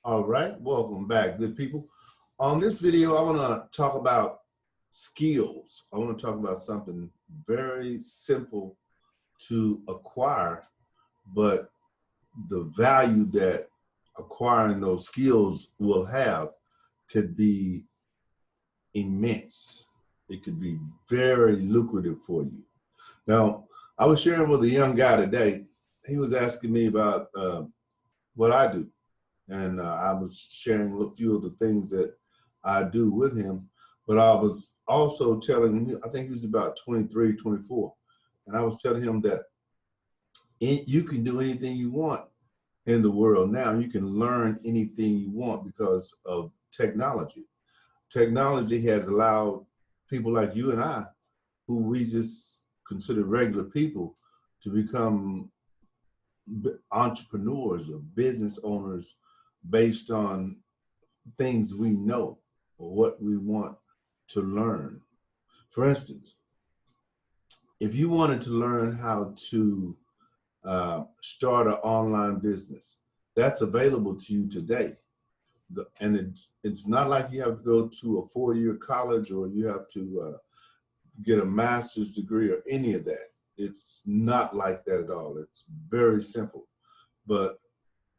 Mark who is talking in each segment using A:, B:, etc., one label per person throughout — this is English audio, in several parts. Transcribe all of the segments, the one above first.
A: All right, welcome back, good people. On this video, I want to talk about skills. I want to talk about something very simple to acquire, but the value that acquiring those skills will have could be immense. It could be very lucrative for you. Now, I was sharing with a young guy today. He was asking me about what I do. And I was sharing a few of the things that I do with him, but I was also telling him, I think he was about 23, 24. And I was telling him that you can do anything you want in the world now. You can learn anything you want because of technology. Technology has allowed people like you and I, who we just consider regular people, to become entrepreneurs or business owners based on things we know or what we want to learn. For instance, if you wanted to learn how to start an online business, that's available to you today. And it's not like you have to go to a 4-year college or you have to get a master's degree or any of that. It's not like that at all. It's very simple, but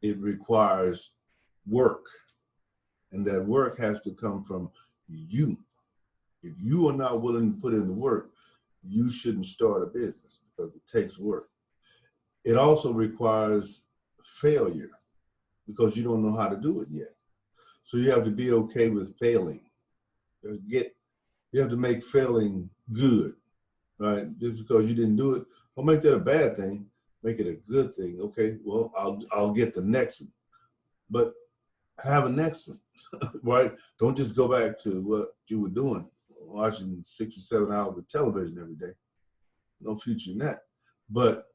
A: it requires work. And that work has to come from you. If you are not willing to put in the work, you shouldn't start a business because it takes work. It also requires failure because you don't know how to do it yet. So you have to be okay with failing. You have to make failing good, right? Just because you didn't do it, don't make that a bad thing. Make it a good thing. Okay, well, I'll get the next one. But have a next one, right? Don't just go back to what you were doing, watching 6 or 7 hours of television every day. No future in that. But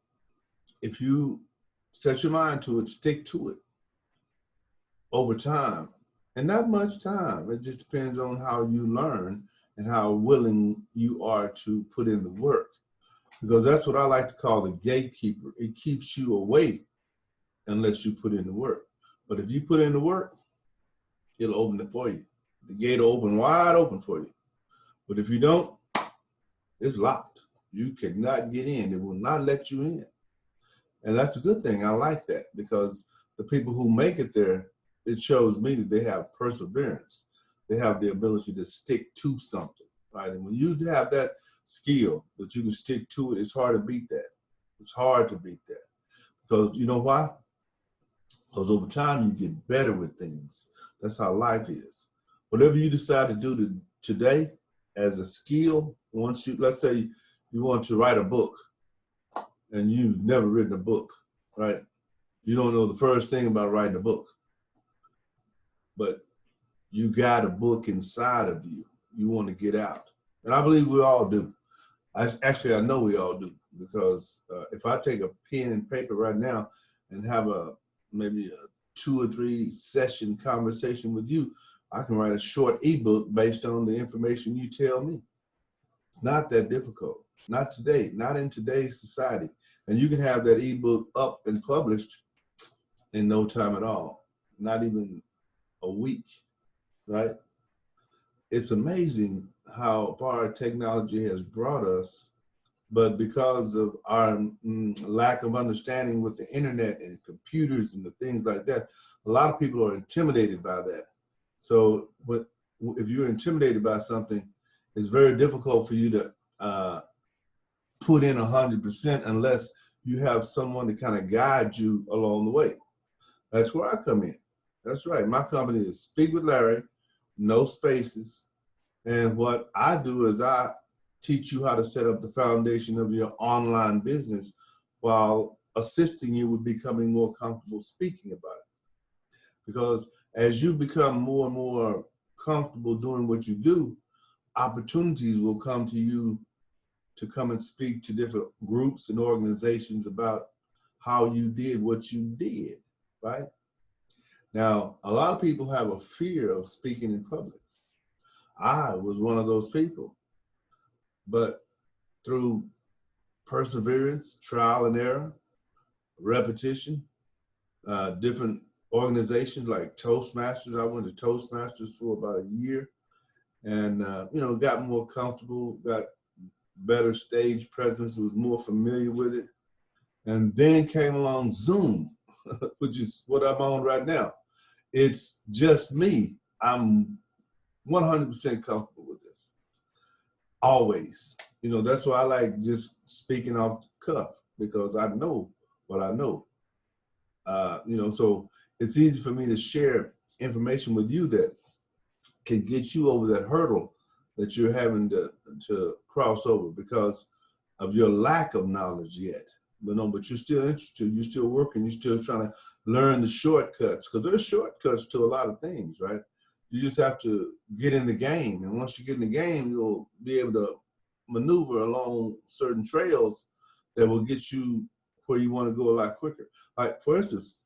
A: if you set your mind to it, stick to it over time, and not much time. It just depends on how you learn and how willing you are to put in the work. Because that's what I like to call the gatekeeper. It keeps you away unless you put in the work. But if you put in the work, it'll open it for you. The gate will open wide open for you. But if you don't, it's locked. You cannot get in. It will not let you in. And that's a good thing. I like that because the people who make it there, it shows me that they have perseverance. They have the ability to stick to something, right? And when you have that skill that you can stick to it, it's hard to beat that. It's hard to beat that. Because you know why? Because over time you get better with things. That's how life is. Whatever you decide to do today as a skill, once you, let's say you want to write a book and you've never written a book, right? You don't know the first thing about writing a book, but you got a book inside of you. You want to get out. And I believe we all do. Actually, I know we all do, because if I take a pen and paper right now and have maybe a 2 or 3 session conversation with you, I can write a short ebook based on the information you tell me. It's not that difficult. Not today, not in today's society. And you can have that ebook up and published in no time at all, not even a week, right? It's amazing how far technology has brought us, but because of our lack of understanding with the internet and computers and the things like that, a lot of people are intimidated by that. So if you're intimidated by something, it's very difficult for you to put in 100% unless you have someone to kind of guide you along the way. That's where I come in. That's right. My company is Speak with Larry, no spaces. And what I do is I teach you how to set up the foundation of your online business while assisting you with becoming more comfortable speaking about it. Because as you become more and more comfortable doing what you do, opportunities will come to you to come and speak to different groups and organizations about how you did what you did, right? Now, a lot of people have a fear of speaking in public. I was one of those people, but through perseverance, trial and error, repetition, different organizations like Toastmasters. I went to Toastmasters for about a year, and got more comfortable, got better stage presence, was more familiar with it. And then came along Zoom, which is what I'm on right now. It's just me. I'm 100% comfortable with this. Always. That's why I like just speaking off the cuff, because I know what I know. So it's easy for me to share information with you that can get you over that hurdle that you're having to cross over because of your lack of knowledge yet. But you're still interested, you're still working, you're still trying to learn the shortcuts, because there's shortcuts to a lot of things, right? You just have to get in the game. And once you get in the game, you'll be able to maneuver along certain trails that will get you where you want to go a lot quicker. Like, for instance,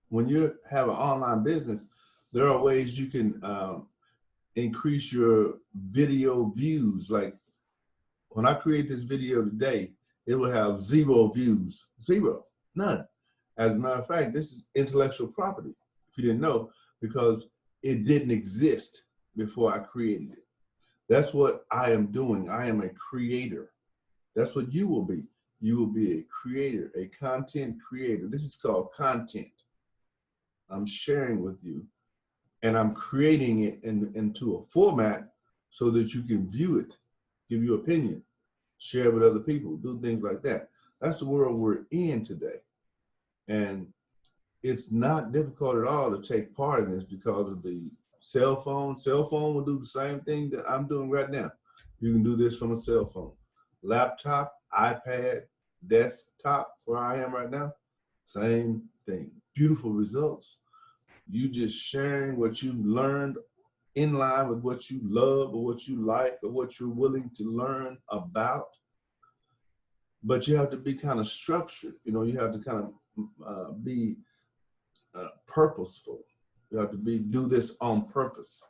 A: when you have an online business, there are ways you can increase your video views. Like, when I create this video today, it will have 0 views, 0, none. As a matter of fact, this is intellectual property, if you didn't know, because it didn't exist before I created it. That's what I am doing. I am a creator. That's what you will be. You will be a creator, a content creator. This is called content. I'm sharing with you, and I'm creating it into a format so that you can view it, give your opinion, share with other people, do things like that. That's the world we're in today. And it's not difficult at all to take part in this because of the cell phone. Cell phone will do the same thing that I'm doing right now. You can do this from a cell phone. Laptop, iPad, desktop, where I am right now, same thing. Beautiful results. You just sharing what you learned in line with what you love or what you like or what you're willing to learn about. But you have to be kind of structured. You have to kind of be purposeful. You have to do this on purpose.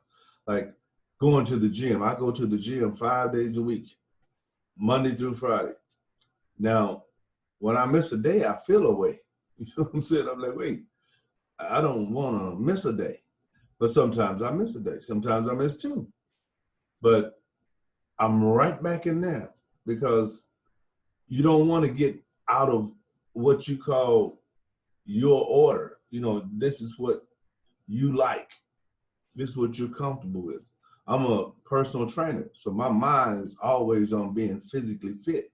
A: Like going to the gym. I go to the gym 5 days a week, Monday through Friday. Now, when I miss a day, I feel away. You know what I'm saying? I'm like, wait, I don't want to miss a day. But sometimes I miss a day. Sometimes I miss 2. But I'm right back in there because you don't want to get out of what you call your order. This is what you like. This is what you're comfortable with. I'm a personal trainer, so my mind is always on being physically fit.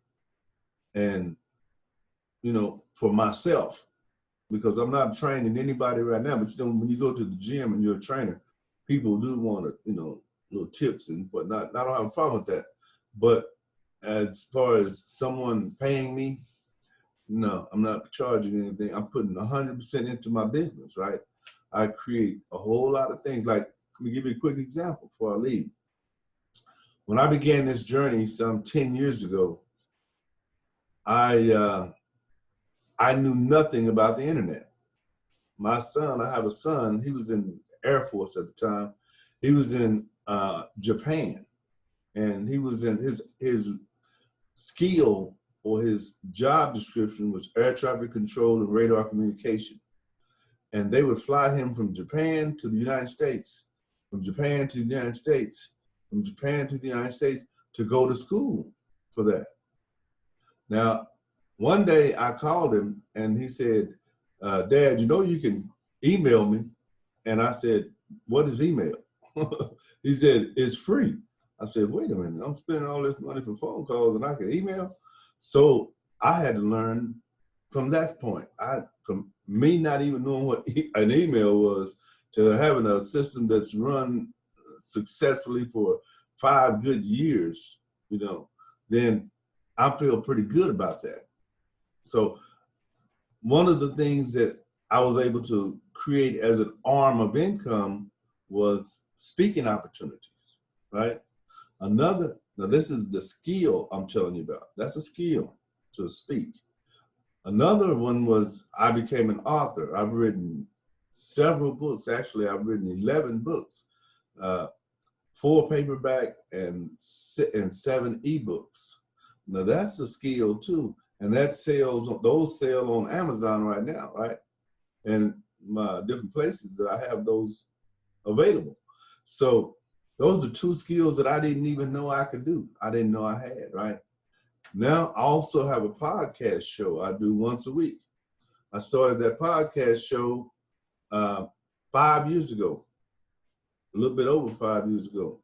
A: And, for myself, because I'm not training anybody right now, but when you go to the gym and you're a trainer, people do want to, little tips and whatnot. I don't have a problem with that. But as far as someone paying me, no, I'm not charging anything. I'm putting 100% into my business, right? I create a whole lot of things. Like, let me give you a quick example before I leave. When I began this journey some 10 years ago, I knew nothing about the internet. My son, I have a son, he was in Air Force at the time. He was in Japan, and he was in his skill or his job description was air traffic control and radar communication. And they would fly him from Japan to the United States, from Japan to the United States, from Japan to the United States to go to school for that. Now, one day I called him and he said, Dad, you can email me. And I said, what is email? He said, it's free. I said, wait a minute, I'm spending all this money for phone calls and I can email? So I had to learn from that point. From me not even knowing what an email was to having a system that's run successfully for 5 good years, then I feel pretty good about that. So one of the things that I was able to create as an arm of income was speaking opportunities, right? Now this is the skill I'm telling you about. That's a skill, to speak. Another one was I became an author. I've written several books. Actually, I've written 11 books, 4 paperback and 7 ebooks. Now that's a skill too. And those sell on Amazon right now, right? and my different places that I have those available. So those are two skills that I didn't even know I could do. I didn't know I had, right? Now I also have a podcast show I do once a week. I started that podcast show 5 years ago, a little bit over 5 years ago.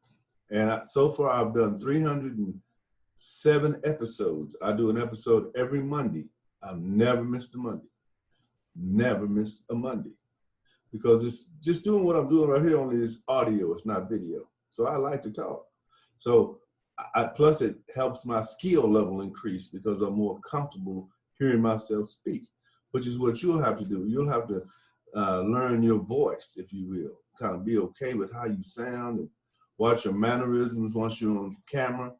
A: And so far I've done 307 episodes. I do an episode every Monday. I've never missed a Monday. Never missed a Monday. Because it's just doing what I'm doing right here, only is audio, it's not video. So I like to talk. So plus it helps my skill level increase because I'm more comfortable hearing myself speak, which is what you'll have to do. You'll have to learn your voice, if you will, kind of be okay with how you sound and watch your mannerisms once you're on camera.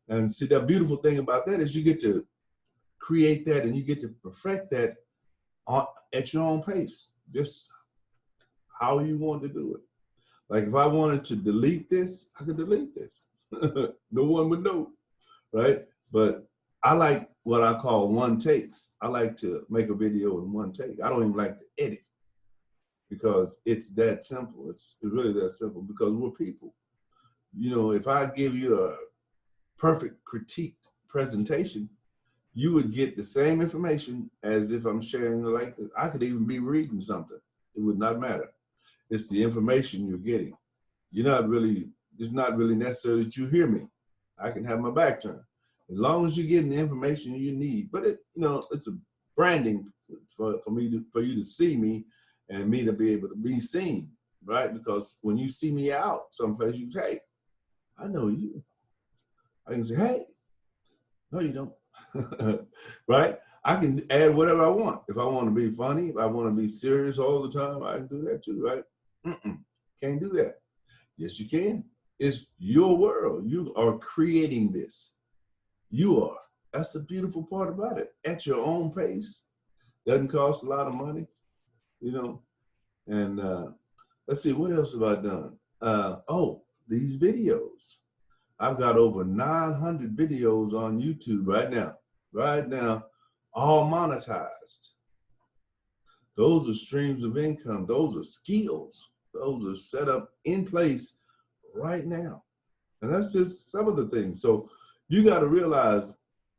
A: And see, the beautiful thing about that is you get to create that and you get to perfect that at your own pace, just how you want to do it. Like if I wanted to delete this, I could delete this. No one would know, right? But I like what I call one takes. I like to make a video in one take. I don't even like to edit because it's that simple. It's really that simple because we're people. You know, if I give you a perfect critique presentation, you would get the same information as if I'm sharing like this. I could even be reading something. It would not matter. It's the information you're getting. It's not really necessary that you hear me. I can have my back turned. As long as you're getting the information you need. But it's a branding for you to see me and me to be able to be seen, right? Because when you see me out someplace, you say, hey, I know you. I can say, hey, no, you don't. Right? I can add whatever I want. If I want to be funny, if I want to be serious all the time, I can do that too, right? Can't do that. Yes, you can. It's your world. You are creating this. You are. That's the beautiful part about it. At your own pace. Doesn't cost a lot of money, And let's see, what else have I done? These videos. I've got over 900 videos on YouTube right now, all monetized. Those are streams of income. Those are skills. Those are set up in place right now. And that's just some of the things. So you got to realize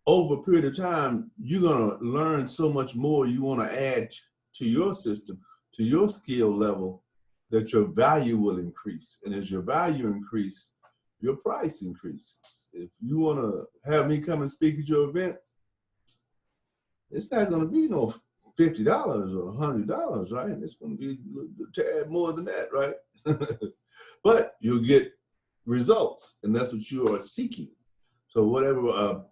A: over a period of time, you're going to learn so much more you want to add to your system, to your skill level, that your value will increase. And as your value increases, your price increases. If you want to have me come and speak at your event, it's not going to be no $50 or $100, right? It's going to be a tad more than that, right? But you'll get results, and that's what you are seeking. So whatever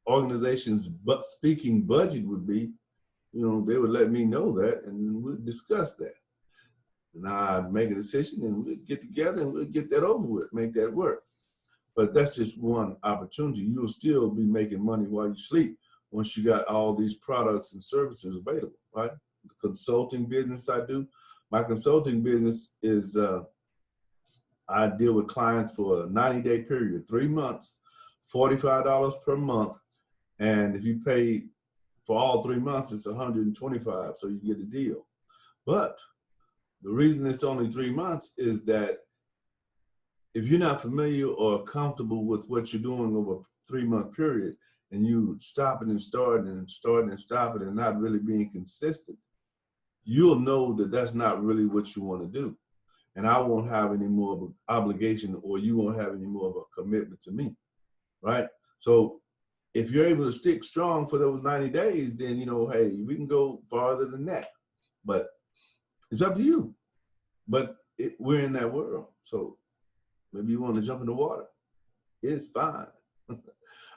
A: organization's speaking budget would be, they would let me know that, and we'll discuss that. And I'd make a decision, and we'll get together, and we'll get that over with, make that work. But that's just one opportunity. You'll still be making money while you sleep once you got all these products and services available, right? The consulting business I do, my consulting business is I deal with clients for a 90-day period, 3 months, $45 per month. And if you pay for all 3 months, it's $125, so you get a deal. But the reason it's only 3 months is that if you're not familiar or comfortable with what you're doing over a 3-month period, and you stopping and starting and stopping and not really being consistent, you'll know that that's not really what you want to do. And I won't have any more of an obligation, or you won't have any more of a commitment to me, right? So if you're able to stick strong for those 90 days, then, hey, we can go farther than that. But it's up to you. But we're in that world. So maybe you want to jump in the water. It's fine.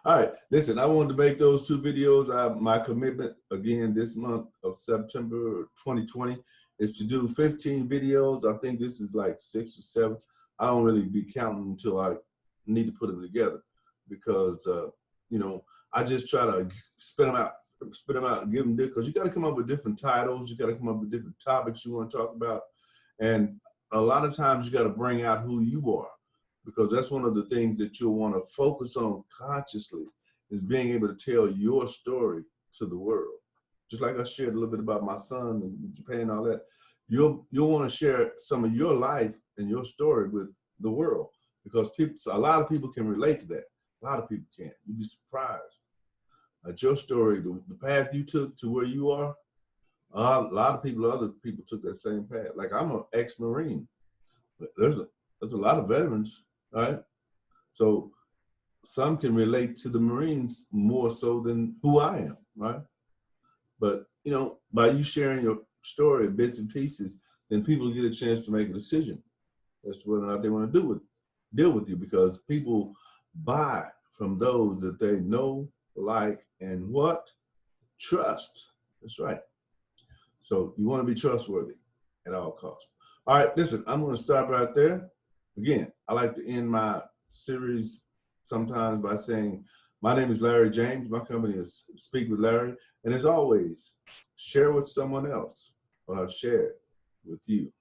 A: All right, listen, I wanted to make those 2 videos. My commitment, again, this month of September 2020 is to do 15 videos. I think this is like 6 or 7. I don't really be counting until I need to put them together because, I just try to spit them out, give them, because you got to come up with different titles. You got to come up with different topics you want to talk about. And a lot of times you got to bring out who you are, because that's one of the things that you'll want to focus on consciously, is being able to tell your story to the world. just like I shared a little bit about my son in Japan and all that, you'll want to share some of your life and your story with the world, because a lot of people can relate to that. A lot of people can. You'd be surprised at your story, the path you took to where you are. A lot of people, other people took that same path. Like, I'm an ex-Marine, but there's a lot of veterans, right? So some can relate to the Marines more so than who I am, right? But, you know, by you sharing your story, bits and pieces, then people get a chance to make a decision as to whether or not they want to deal with you, because people buy from those that they know, like, and what? Trust. That's right. So you want to be trustworthy at all costs. All right, listen, I'm going to stop right there. Again, I like to end my series sometimes by saying, my name is Larry James. My company is Speak with Larry. And as always, share with someone else what I've shared with you.